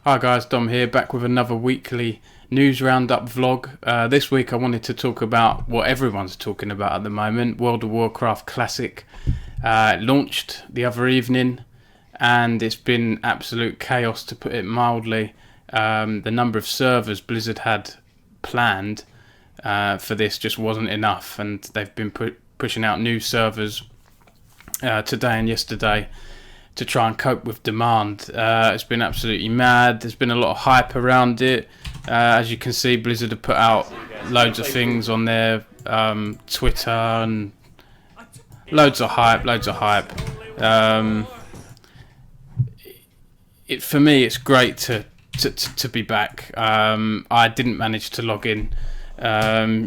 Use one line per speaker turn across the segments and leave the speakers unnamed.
Hi guys, Dom here, back with another weekly news roundup vlog. This week I wanted to talk about what everyone's talking about at the moment. World of Warcraft Classic launched the other evening, and it's been absolute chaos, to put it mildly. The number of servers Blizzard had planned for this just wasn't enough, and they've been pushing out new servers today and yesterday to try and cope with demand. It's been absolutely mad. There's been a lot of hype around it. As you can see, Blizzard have put out loads of things on their Twitter and loads of hype. For me, it's great to be back. I didn't manage to log in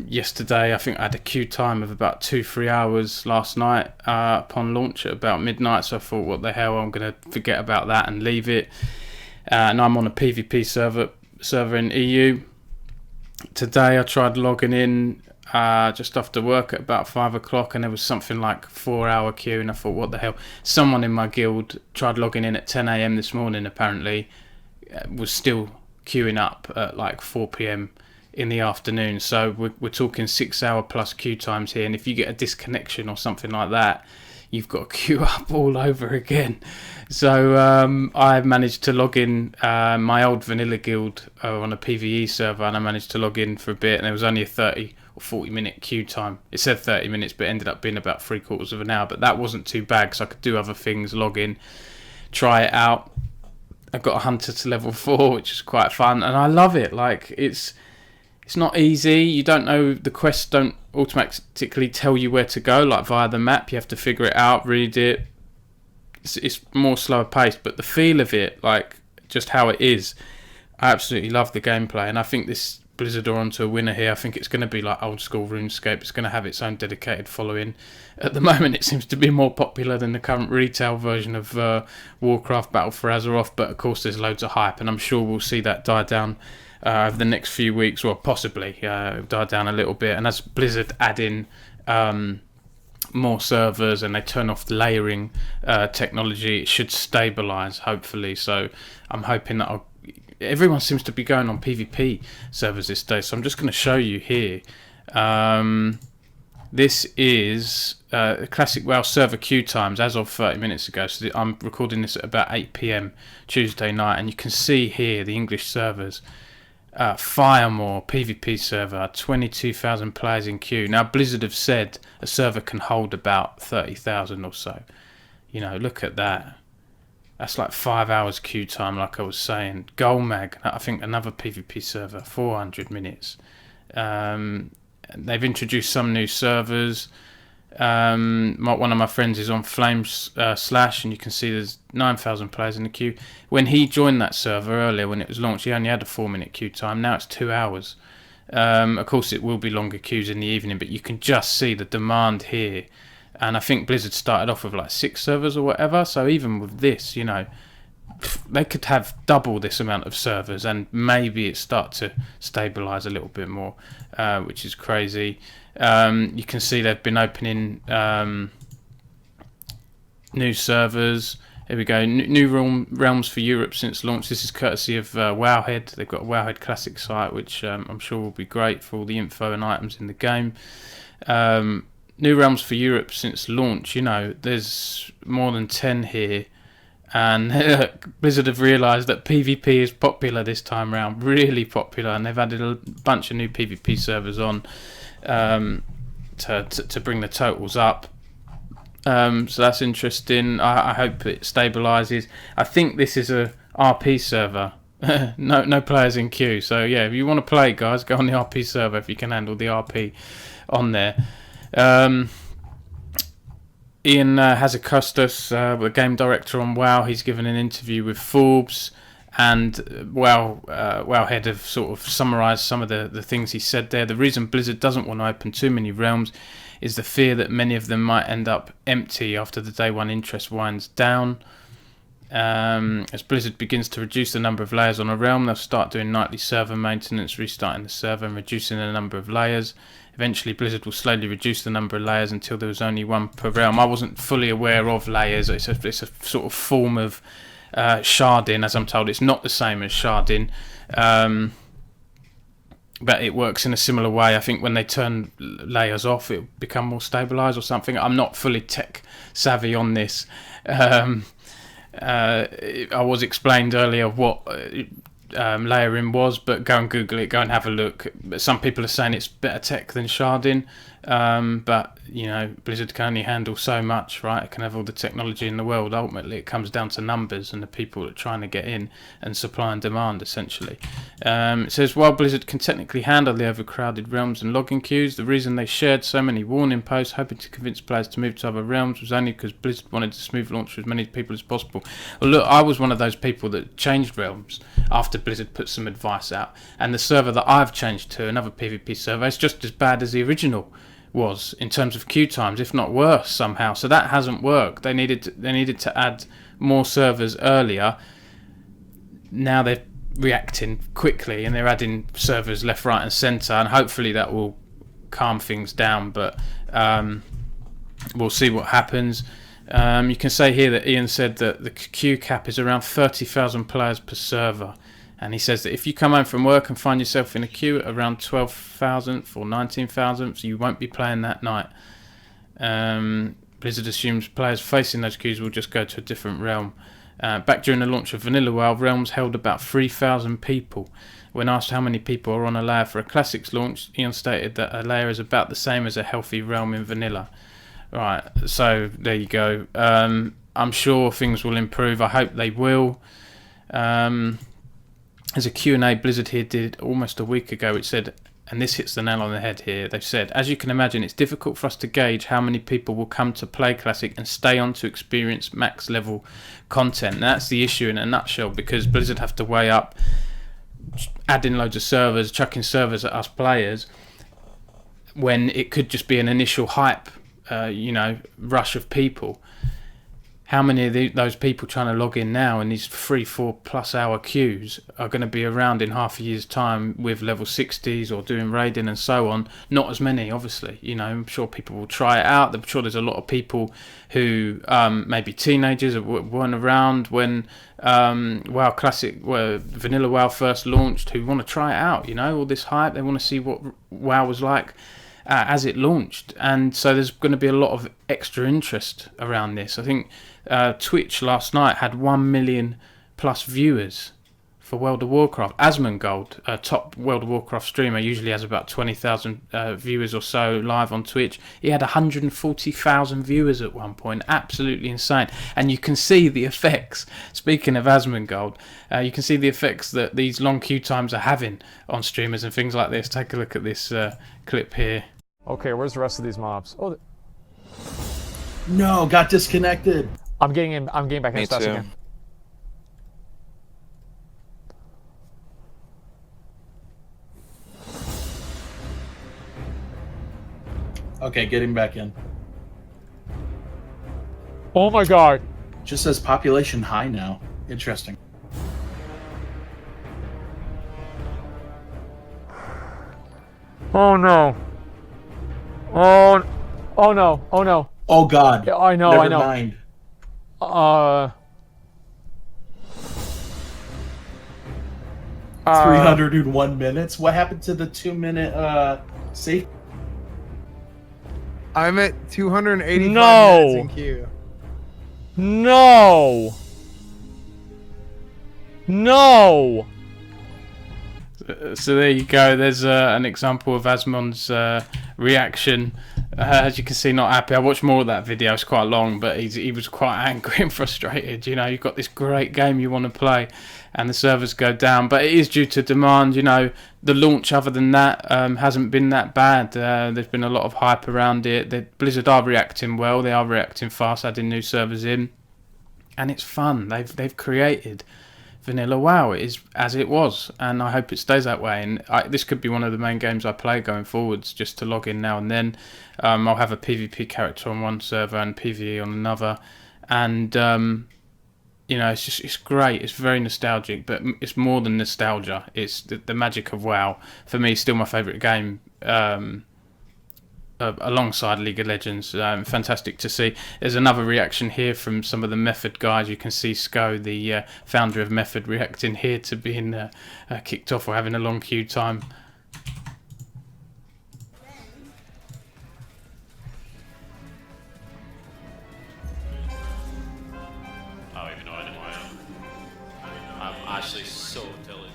yesterday. I think I had a queue time of about 2-3 hours last night upon launch at about midnight, so I thought, what the hell, I'm going to forget about that and leave it. And I'm on a PvP server in EU. Today I tried logging in just after work at about 5 o'clock, and there was something like 4-hour queue, and I thought, what the hell. Someone in my guild tried logging in at 10 a.m. this morning, apparently was still queuing up at like 4 p.m. in the afternoon. So we're talking 6-hour plus queue times here, and if you get a disconnection or something like that, you've got to queue up all over again. So I managed to log in my old vanilla guild on a PvE server, and I managed to log in for a bit, and there was only a 30 or 40 minute queue time. It said 30 minutes, but it ended up being about 3/4 of an hour, but that wasn't too bad because I could do other things, log in, try it out. I got a hunter to level 4, which is quite fun, and I love it. Like, it's not easy. You don't know, the quests don't automatically tell you where to go, like via the map. You have to figure it out, read it. It's more slower paced, but the feel of it, like just how it is, I absolutely love the gameplay, and I think this Blizzard are onto a winner here. I think it's going to be like old school RuneScape. It's going to have its own dedicated following. At the moment, it seems to be more popular than the current retail version of Warcraft Battle for Azeroth, but of course there's loads of hype, and I'm sure we'll see that die down over the next few weeks, or possibly die down a little bit. And as Blizzard add in more servers and they turn off the layering technology, it should stabilise, hopefully. So I'm hoping that everyone seems to be going on PvP servers this day, so I'm just going to show you here. This is Classic WoW server queue times as of 30 minutes ago. So I'm recording this at about 8 p.m. Tuesday night, and you can see here the English servers. Firemore PvP server, 22,000 players in queue. Now Blizzard have said a server can hold about 30,000 or so. You know, look at that. That's like 5 hours queue time, like I was saying. Golmag, I think another PvP server, 400 minutes. They've introduced some new servers. One of my friends is on Flames Slash, and you can see there's 9,000 players in the queue. When he joined that server earlier, when it was launched, he only had a 4-minute queue time. Now it's 2 hours. Of course, it will be longer queues in the evening, but you can just see the demand here. And I think Blizzard started off with like 6 servers or whatever. So even with this, you know, they could have double this amount of servers, and maybe it start to stabilise a little bit more, which is crazy. You can see they've been opening new servers. Here we go, new realms for Europe since launch. This is courtesy of Wowhead. They've got a Wowhead Classic site, which I'm sure will be great for all the info and items in the game. New realms for Europe since launch. You know, there's more than 10 here. And Blizzard have realised that PvP is popular this time round, really popular, and they've added a bunch of new PvP servers on to bring the totals up. So that's interesting. I hope it stabilises. I think this is a RP server. no players in queue. So yeah, if you want to play, guys, go on the RP server if you can handle the RP on there. Ian Hazacostas, the game director on WoW, he's given an interview with Forbes, and Wowhead have sort of summarised some of the things he said there. The reason Blizzard doesn't want to open too many realms is the fear that many of them might end up empty after the day one interest winds down. As Blizzard begins to reduce the number of layers on a realm, they'll start doing nightly server maintenance, restarting the server and reducing the number of layers. Eventually, Blizzard will slowly reduce the number of layers until there was only one per realm. I wasn't fully aware of layers. It's a sort of form of sharding, as I'm told. It's not the same as sharding, but it works in a similar way. I think when they turn layers off, it become more stabilized or something. I'm not fully tech savvy on this. I was explained earlier what layering was, but go and Google it, go and have a look. Some people are saying it's better tech than sharding, but you know, Blizzard can only handle so much, right? It can have all the technology in the world. Ultimately it comes down to numbers and the people that are trying to get in, and supply and demand, essentially. It says, while Blizzard can technically handle the overcrowded realms and login queues, the reason they shared so many warning posts hoping to convince players to move to other realms was only because Blizzard wanted to smooth launch for as many people as possible. Well, look, I was one of those people that changed realms after Blizzard put some advice out, and the server that I've changed to, another PvP server, is just as bad as the original was in terms of queue times, if not worse somehow. So that hasn't worked. They needed to add more servers earlier. Now they're reacting quickly and they're adding servers left, right and centre, and hopefully that will calm things down, but we'll see what happens. You can say here that Ian said that the queue cap is around 30,000 players per server, and he says that if you come home from work and find yourself in a queue at around 12,000th or 19,000th, you won't be playing that night. Blizzard assumes players facing those queues will just go to a different realm. Back during the launch of Vanilla WoW, realms held about 3,000 people. When asked how many people are on a layer for a Classics launch, Ian stated that a layer is about the same as a healthy realm in Vanilla. Right, so there you go. I'm sure things will improve. I hope they will. There's a Q&A Blizzard here did almost a week ago, which said, and this hits the nail on the head here, they've said, as you can imagine, it's difficult for us to gauge how many people will come to play Classic and stay on to experience max level content. And that's the issue in a nutshell, because Blizzard have to weigh up adding loads of servers, chucking servers at us players, when it could just be an initial hype, rush of people. How many of those people trying to log in now in these 3-4+ hour queues are going to be around in half a year's time with level 60s or doing raiding and so on? Not as many, obviously. I'm sure people will try it out. I'm sure there's a lot of people who maybe teenagers weren't around when WoW Classic, Vanilla WoW first launched, who want to try it out. All this hype, they want to see what WoW was like as it launched, and so there's going to be a lot of extra interest around this. I think Twitch last night had 1 million plus viewers for World of Warcraft. Asmongold, a top World of Warcraft streamer, usually has about 20,000 viewers or so live on Twitch. He had 140,000 viewers at one point. Absolutely insane. And you can see the effects. Speaking of Asmongold, you can see the effects that these long queue times are having on streamers and things like this. Take a look at this clip here.
Okay, where's the rest of these mobs? Oh,
no, got disconnected.
I'm getting back in as fast as I can.
Okay, getting back in.
Oh my god.
Just says population high now. Interesting.
Oh no. Oh no. Oh no.
Oh god.
Yeah, I know,
Never
I know.
Mind. 301 minutes? What happened to the 2-minute safe?
I'm at 285
No.
minutes in queue.
No. No.
So there you go. There's an example of Asmon's reaction. As you can see, not happy. I watched more of that video. It's quite long, but he was quite angry and frustrated. You've got this great game you want to play, and the servers go down. But it is due to demand. The launch, other than that, hasn't been that bad. There's been a lot of hype around it. Blizzard are reacting well. They are reacting fast, adding new servers in, and it's fun. They've created Vanilla WoW. It is as it was, and I hope it stays that way. And this could be one of the main games I play going forwards, just to log in now and then. I'll have a PvP character on one server and PvE on another, and it's great. It's very nostalgic, but it's more than nostalgia. It's the magic of WoW. For me, still my favourite game alongside League of Legends. Fantastic to see. There's another reaction here from some of the Method guys. You can see Sco, the founder of Method, reacting here to being kicked off or having a long queue time.
Oh, even though I didn't write I'm actually so intelligent.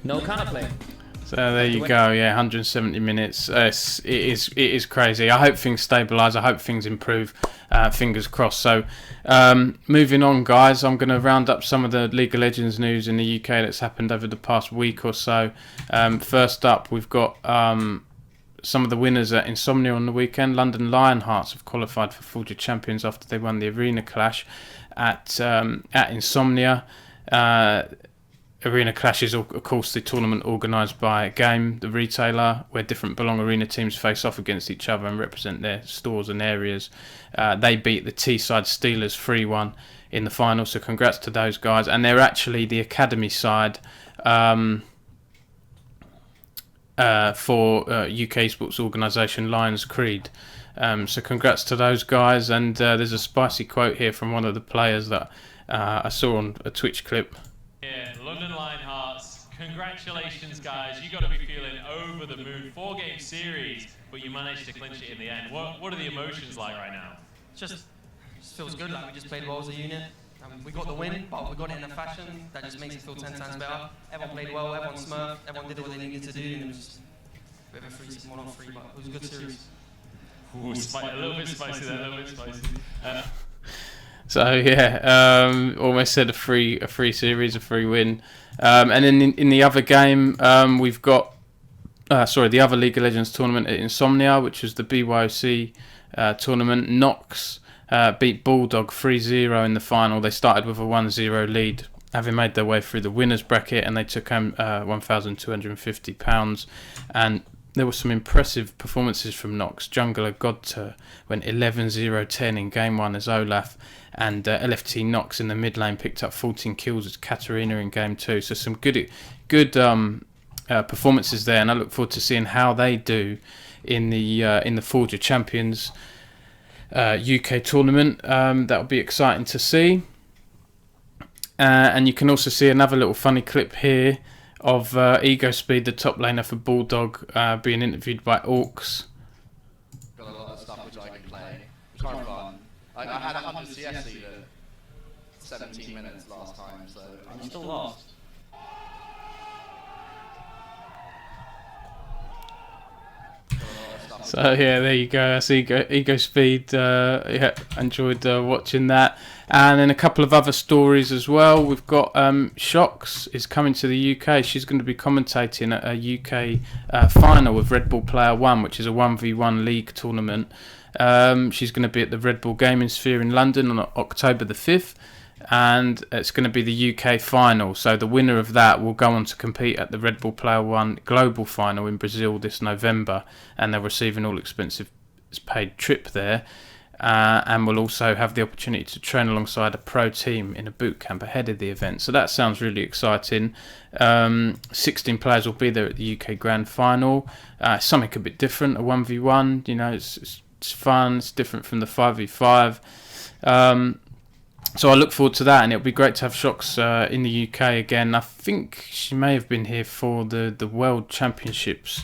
No counterplay.
So there you go, yeah, 170 minutes. It is crazy. I hope things stabilise. I hope things improve. Fingers crossed. So moving on, guys, I'm going to round up some of the League of Legends news in the UK that's happened over the past week or so. First up, we've got some of the winners at Insomnia on the weekend. London Lionhearts have qualified for Forger Champions after they won the Arena Clash at Insomnia. Arena Clash is, of course, the tournament organised by Game, the retailer, where different Belong Arena teams face off against each other and represent their stores and areas. They beat the T-side Steelers 3-1 in the final, so congrats to those guys. And they're actually the academy side for UK sports organisation Lions Creed. So congrats to those guys. And there's a spicy quote here from one of the players that I saw on a Twitch clip.
Yeah, London Lionhearts, congratulations guys, you got to be feeling over the moon. 4-game series, but you managed to clinch it in the end. What are the emotions like right now?
Just feels good, like we just played well as a unit. We got the win, but we got it in a fashion that just makes it feel 10 times better. Everyone played well, everyone smurfed, everyone did what they needed to do, and it was just a bit of a 3-6 1 on 3, but it was a good series.
Ooh, a little bit spicy there, a little bit spicy.
So yeah, almost said a free series, a free win. And then in the other game, we've got the other League of Legends tournament at Insomnia, which was the BYOC tournament. Nox beat Bulldog 3-0 in the final. They started with a 1-0 lead, having made their way through the winners bracket, and they took home £1,250. And there were some impressive performances from Nox. Jungler Godter went 11-0-10 in game 1 as Olaf, and LFT Nox in the mid lane picked up 14 kills as Katarina in game 2. So some good performances there, and I look forward to seeing how they do in the Forger Champions UK tournament. That'll be exciting to see. And you can also see another little funny clip here of Ego Speed, the top laner for Bulldog, being interviewed by Orcs.
Got a lot of stuff which I can play. It's kind of fun. I had 100 CS lead at 17 minutes last time, so I'm still lost.
So yeah, there you go. That's Ego Speed. Yeah, enjoyed watching that. And then a couple of other stories as well. We've got Sjokz is coming to the UK. She's going to be commentating at a UK final with Red Bull Player One, which is a 1v1 league tournament. She's going to be at the Red Bull Gaming Sphere in London on October the 5th. And it's going to be the UK final. So the winner of that will go on to compete at the Red Bull Player One Global Final in Brazil this November. And they'll receive an all-expenses paid trip there. And will also have the opportunity to train alongside a pro team in a boot camp ahead of the event. So that sounds really exciting. 16 players will be there at the UK Grand Final. Something a bit different, a 1v1. You know, it's fun. It's different from the 5v5. So I look forward to that, and it'll be great to have Sjokz in the UK again. I think she may have been here for the World Championships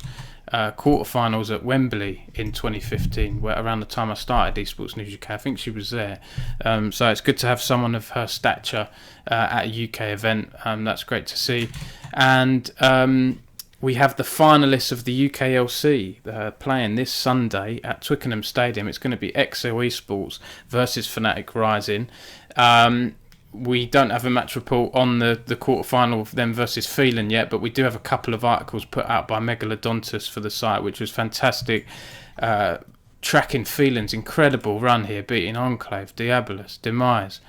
quarterfinals at Wembley in 2015, where around the time I started Esports News UK. I think she was there. So it's good to have someone of her stature at a UK event. That's great to see. And we have the finalists of the UKLC playing this Sunday at Twickenham Stadium. It's going to be XL Esports versus Fnatic Rising. We don't have a match report on the quarterfinal of them versus Phelan yet, but we do have a couple of articles put out by Megalodontus for the site, which was fantastic. Tracking Phelan's incredible run here, beating Enclave, Diabolus, Demise,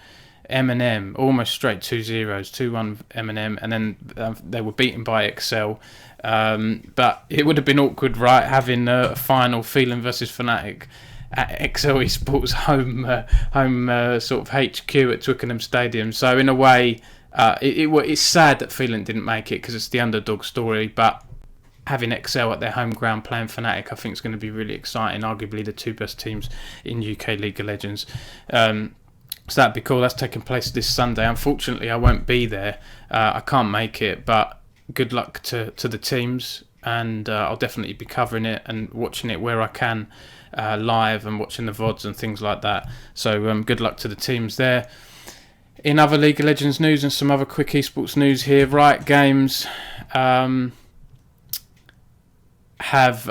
M&M, almost straight 2-0s, 2-1 M&M, and then they were beaten by Excel. But it would have been awkward, right, having a final Phelan versus Fnatic. at XL Esports home sort of HQ at Twickenham Stadium. So in a way, it's sad that Phelan didn't make it because it's the underdog story, but having XL at their home ground playing Fnatic, I think is going to be really exciting. Arguably the two best teams in UK League of Legends. So that'd be cool. That's taking place this Sunday. Unfortunately, I won't be there. I can't make it, but good luck to the teams, and I'll definitely be covering it and watching it where I can live and watching the VODs and things like that. So good luck to the teams there. In other League of Legends news and some other quick esports news here, Riot Games have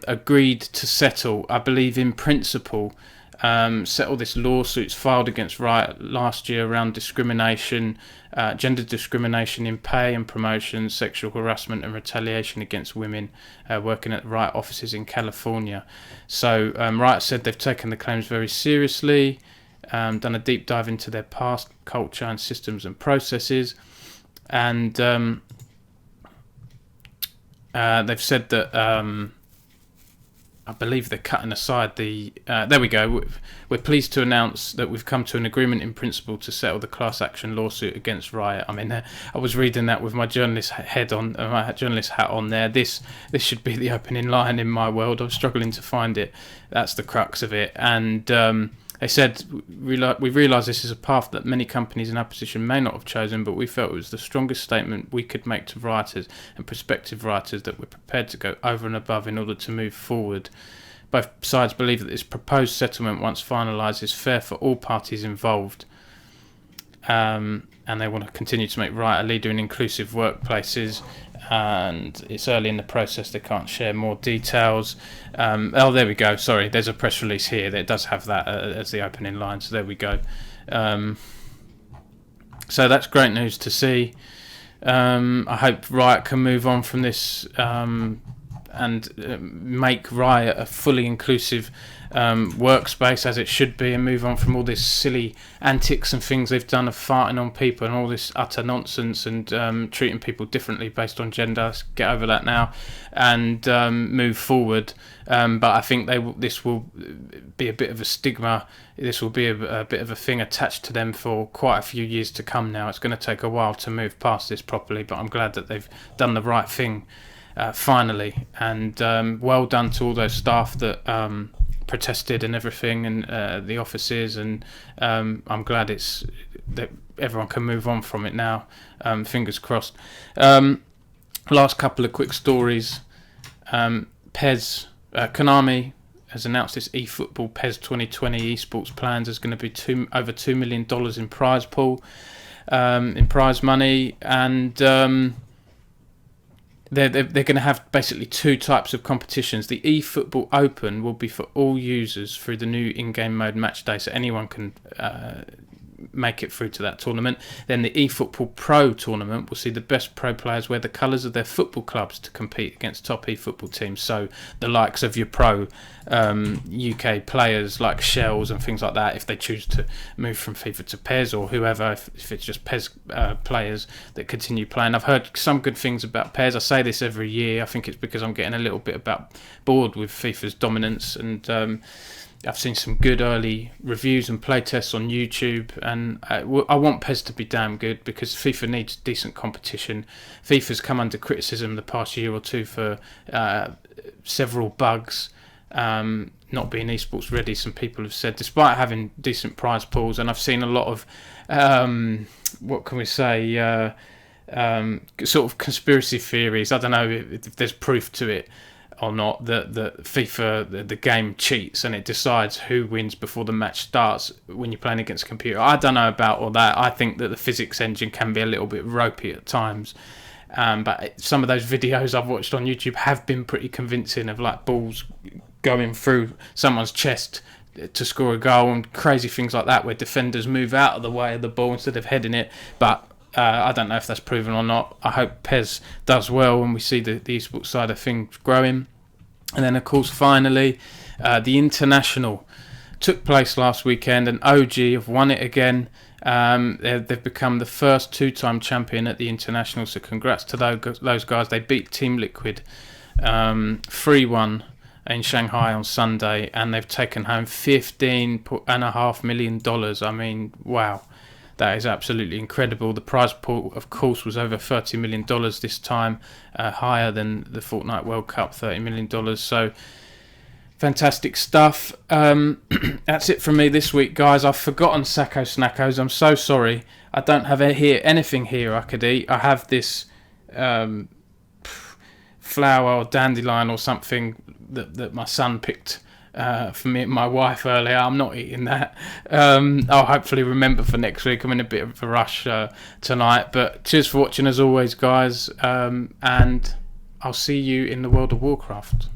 agreed to settle, I believe in principle, settle this lawsuits filed against Riot last year around discrimination, gender discrimination in pay and promotion, sexual harassment and retaliation against women working at Riot offices in California. So Riot said they've taken the claims very seriously, done a deep dive into their past, culture and systems and processes, and they've said that I believe they're cutting aside the... there we go. We're pleased to announce that we've come to an agreement in principle to settle the class action lawsuit against Riot. I mean, I was reading that with my journalist hat on there. This should be the opening line in my world. I was struggling to find it. That's the crux of it. And they said, we realise this is a path that many companies in our position may not have chosen, but we felt it was the strongest statement we could make to writers and prospective writers that we're prepared to go over and above in order to move forward. Both sides believe that this proposed settlement, once finalised, is fair for all parties involved. And they want to continue to make Riot a leader in inclusive workplaces. And it's early in the process, they can't share more details. Oh, there we go. Sorry, there's a press release here that does have that as the opening line. So there we go. So that's great news to see. I hope Riot can move on from this and make Riot a fully inclusive workspace as it should be, and move on from all this silly antics and things they've done of farting on people and all this utter nonsense and treating people differently based on gender. Let's get over that now and move forward. But I think this will be a bit of a stigma. This will be a bit of a thing attached to them for quite a few years to come now. It's going to take a while to move past this properly, but I'm glad that they've done the right thing finally. And well done to all those staff that protested and everything, and the offices, and I'm glad that everyone can move on from it now. Fingers crossed. Last couple of quick stories. Konami has announced its eFootball PES 2020 esports plans. There's going to be over $2 million in prize pool, in prize money, and they're going to have basically two types of competitions. The eFootball Open will be for all users through the new in-game mode match day, so anyone can make it through to that tournament. Then the eFootball Pro tournament will see the best pro players wear the colours of their football clubs to compete against top eFootball teams, so the likes of your pro UK players like Sjokz and things like that, if they choose to move from FIFA to PES, or whoever, if it's just PES players that continue playing. I've heard some good things about PES. I say this every year. I think it's because I'm getting a little bit bored with FIFA's dominance, and I've seen some good early reviews and playtests on YouTube, and I want PES to be damn good because FIFA needs decent competition. FIFA's come under criticism the past year or two for several bugs, not being esports ready, some people have said, despite having decent prize pools. And I've seen a lot of, what can we say, sort of conspiracy theories. I don't know if there's proof to it or not, that FIFA, the game cheats and it decides who wins before the match starts when you're playing against a computer. I don't know about all that. I think that the physics engine can be a little bit ropey at times. But some of those videos I've watched on YouTube have been pretty convincing, of like balls going through someone's chest to score a goal and crazy things like that, where defenders move out of the way of the ball instead of heading it. But I don't know if that's proven or not. I hope PES does well and we see the esports side of things growing. And then, of course, finally, the International took place last weekend, and OG have won it again. They've become the first two-time champion at the International, so congrats to those guys. They beat Team Liquid 3-1 in Shanghai on Sunday, and they've taken home $15.5 million. I mean, wow. That is absolutely incredible. The prize pool, of course, was over $30 million this time, higher than the Fortnite World Cup, $30 million. So, fantastic stuff. That's it from me this week, guys. I've forgotten Sacco Snackos. I'm so sorry. I don't have anything here I could eat. I have this flower or dandelion or something that my son picked for me and my wife earlier. I'm not eating that. I'll hopefully remember for next week. I'm in a bit of a rush tonight. But cheers for watching as always, guys. And I'll see you in the World of Warcraft.